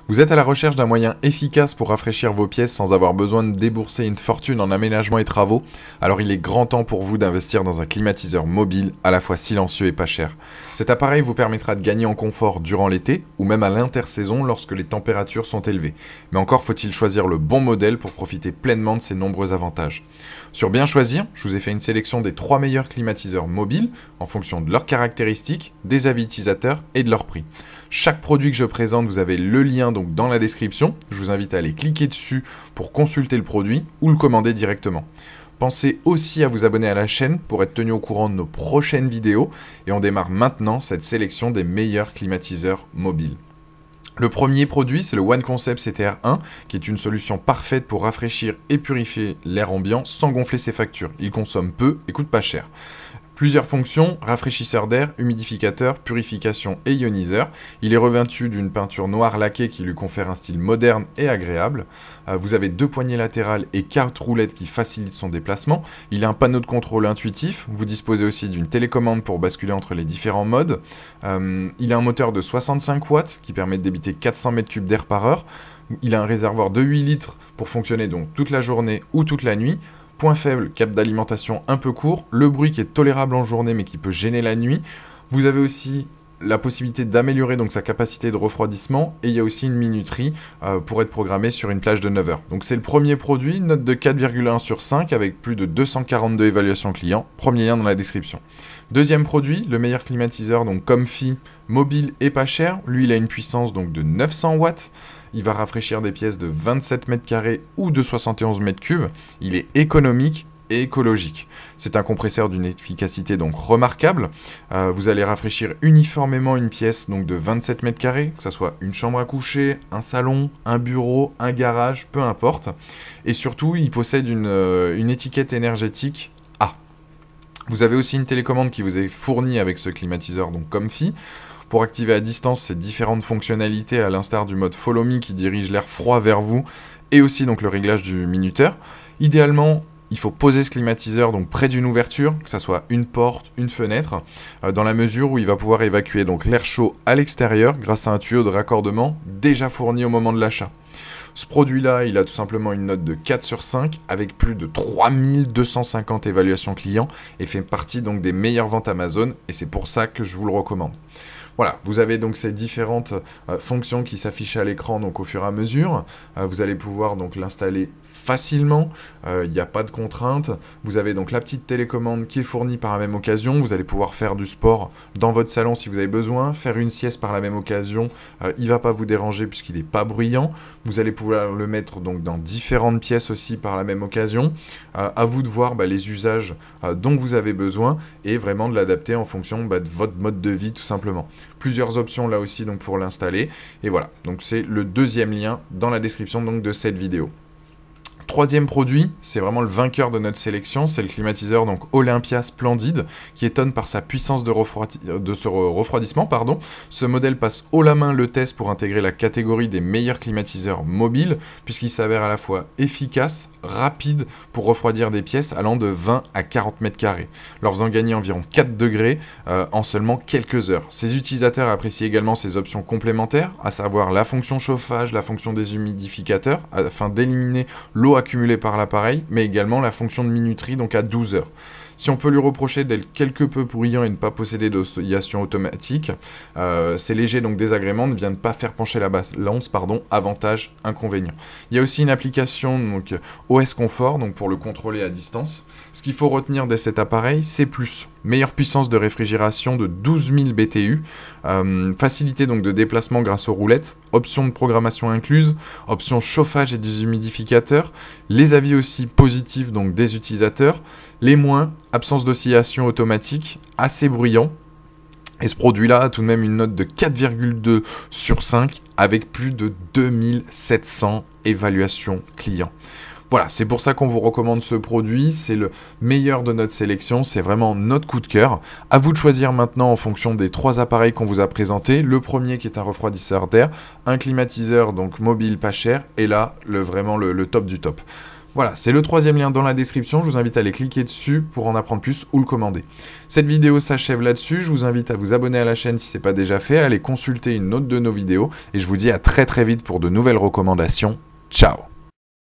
Vous êtes à la recherche d'un moyen efficace pour rafraîchir vos pièces sans avoir besoin de débourser une fortune en aménagement et travaux? Alors il est grand temps pour vous d'investir dans un climatiseur mobile à la fois silencieux et pas cher. Cet appareil vous permettra de gagner en confort durant l'été ou même à l'intersaison lorsque les températures sont élevées. Mais encore faut-il choisir le bon modèle pour profiter pleinement de ses nombreux avantages. Sur Bien Choisir, je vous ai fait une sélection des 3 meilleurs climatiseurs mobiles en fonction de leurs caractéristiques, des avis utilisateurs et de leur prix. Chaque produit que je présente, vous avez le lien donc dans la description. Je vous invite à aller cliquer dessus pour consulter le produit ou le commander directement. Pensez aussi à vous abonner à la chaîne pour être tenu au courant de nos prochaines vidéos. Et on démarre maintenant cette sélection des meilleurs climatiseurs mobiles. Le premier produit, c'est le One Concept CTR1, qui est une solution parfaite pour rafraîchir et purifier l'air ambiant sans gonfler ses factures. Il consomme peu et coûte pas cher. Plusieurs fonctions, rafraîchisseur d'air, humidificateur, purification et ioniseur. Il est revêtu d'une peinture noire laquée qui lui confère un style moderne et agréable. Vous avez 2 poignées latérales et 4 roulettes qui facilitent son déplacement. Il a un panneau de contrôle intuitif. Vous disposez aussi d'une télécommande pour basculer entre les différents modes. Il a un moteur de 65 watts qui permet de débiter 400 m3 d'air par heure. Il a un réservoir de 8 litres pour fonctionner donc toute la journée ou toute la nuit. Point faible, cap d'alimentation un peu court, le bruit qui est tolérable en journée mais qui peut gêner la nuit. Vous avez aussi la possibilité d'améliorer donc sa capacité de refroidissement et il y a aussi une minuterie pour être programmé sur une plage de 9 heures. Donc c'est le premier produit, note de 4,1 sur 5 avec plus de 242 évaluations clients, premier lien dans la description. Deuxième produit, le meilleur climatiseur donc Comfy, mobile et pas cher, lui il a une puissance donc de 900 watts. Il va rafraîchir des pièces de 27 m² ou de 71 m3. Il est économique et écologique. C'est un compresseur d'une efficacité donc remarquable. Vous allez rafraîchir uniformément une pièce donc de 27 m², que ce soit une chambre à coucher, un salon, un bureau, un garage, peu importe. Et surtout, il possède une étiquette énergétique A. Vous avez aussi une télécommande qui vous est fournie avec ce climatiseur donc Comfy. Pour activer à distance ces différentes fonctionnalités à l'instar du mode Follow Me qui dirige l'air froid vers vous et aussi donc le réglage du minuteur. Idéalement, il faut poser ce climatiseur donc près d'une ouverture, que ce soit une porte, une fenêtre, dans la mesure où il va pouvoir évacuer donc l'air chaud à l'extérieur grâce à un tuyau de raccordement déjà fourni au moment de l'achat. Ce produit-là, il a tout simplement une note de 4 sur 5 avec plus de 3250 évaluations clients et fait partie donc des meilleures ventes Amazon et c'est pour ça que je vous le recommande. Voilà, vous avez donc ces différentes fonctions qui s'affichent à l'écran donc au fur et à mesure. Vous allez pouvoir donc l'installer facilement, il n'y a pas de contraintes. Vous avez donc la petite télécommande qui est fournie par la même occasion. Vous allez pouvoir faire du sport dans votre salon si vous avez besoin, faire une sieste par la même occasion. Il ne va pas vous déranger puisqu'il n'est pas bruyant. Vous allez pouvoir le mettre donc dans différentes pièces aussi par la même occasion. À vous de voir les usages dont vous avez besoin et vraiment de l'adapter en fonction de votre mode de vie tout simplement. Plusieurs options là aussi donc pour l'installer. Et voilà, donc c'est le deuxième lien dans la description donc de cette vidéo. Troisième produit, c'est vraiment le vainqueur de notre sélection, c'est le climatiseur donc Olympia Splendid qui étonne par sa puissance de refroidissement. Ce modèle passe haut la main le test pour intégrer la catégorie des meilleurs climatiseurs mobiles puisqu'il s'avère à la fois efficace, rapide pour refroidir des pièces allant de 20 à 40 m², leur faisant gagner environ 4 degrés en seulement quelques heures. Ses utilisateurs apprécient également ses options complémentaires, à savoir la fonction chauffage, la fonction des humidificateurs afin d'éliminer l'eau accumulée par l'appareil, mais également la fonction de minuterie donc à 12 heures. Si on peut lui reprocher d'être quelque peu bruyant et de ne pas posséder d'oscillation automatique, ces légers donc désagréments ne viennent pas faire pencher la balance, avantage, inconvénient. Il y a aussi une application donc OS Confort donc pour le contrôler à distance. Ce qu'il faut retenir de cet appareil, c'est plus. Meilleure puissance de réfrigération de 12 000 BTU, facilité donc de déplacement grâce aux roulettes, option de programmation incluse, option chauffage et déshumidificateur, les avis aussi positifs donc des utilisateurs, les moins, absence d'oscillation automatique, assez bruyant. Et ce produit-là a tout de même une note de 4,2 sur 5 avec plus de 2700 évaluations clients. Voilà, c'est pour ça qu'on vous recommande ce produit, c'est le meilleur de notre sélection, c'est vraiment notre coup de cœur. À vous de choisir maintenant en fonction des 3 appareils qu'on vous a présentés. Le premier qui est un refroidisseur d'air, un climatiseur donc mobile pas cher, et là, vraiment le top du top. Voilà, c'est le troisième lien dans la description, je vous invite à aller cliquer dessus pour en apprendre plus ou le commander. Cette vidéo s'achève là-dessus, je vous invite à vous abonner à la chaîne si ce n'est pas déjà fait, à aller consulter une autre de nos vidéos, et je vous dis à très vite pour de nouvelles recommandations. Ciao!